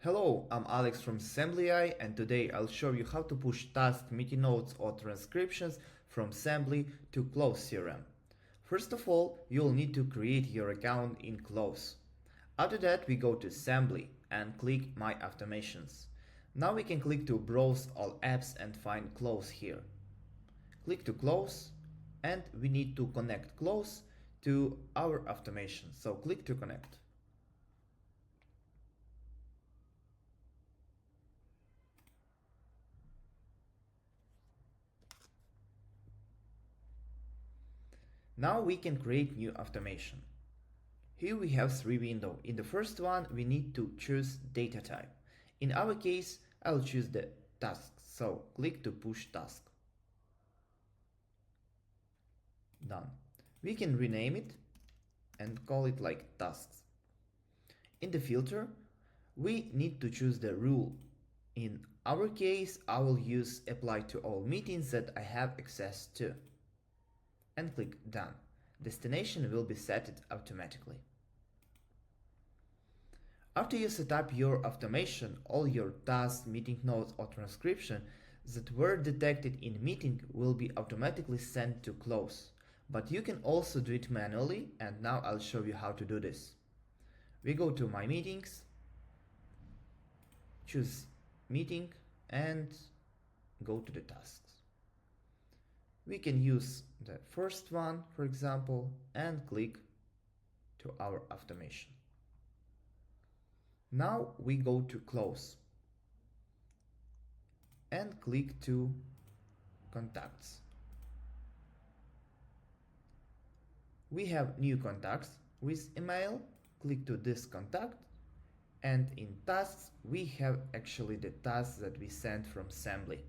Hello, I'm Alex from Sembly AI, and today I'll show you how to push tasks, meeting notes or transcriptions from Sembly to Close CRM. First of all, you'll need to create your account in Close. After that, we go to Sembly and click My Automations. Now we can click to browse all apps and find Close here. Click to Close, and we need to connect Close to our automation. So click to connect. Now we can create new automation. Here we have three windows. In the first one, we need to choose data type. In our case, I'll choose the task. So click to push task. Done. We can rename it and call it like tasks. In the filter, we need to choose the rule. In our case, I will use apply to all meetings that I have access to. And click done. Destination will be set automatically. After you set up your automation, all your tasks, meeting notes or transcription that were detected in meeting will be automatically sent to Close. But you can also do it manually, and now I'll show you how to do this. We go to My Meetings, choose Meeting and go to the tasks. We can use the first one, for example, and click to our automation. Now we go to Close and click to Contacts. We have new contacts with email. Click to this contact, and in tasks we have actually the tasks that we sent from Sembly.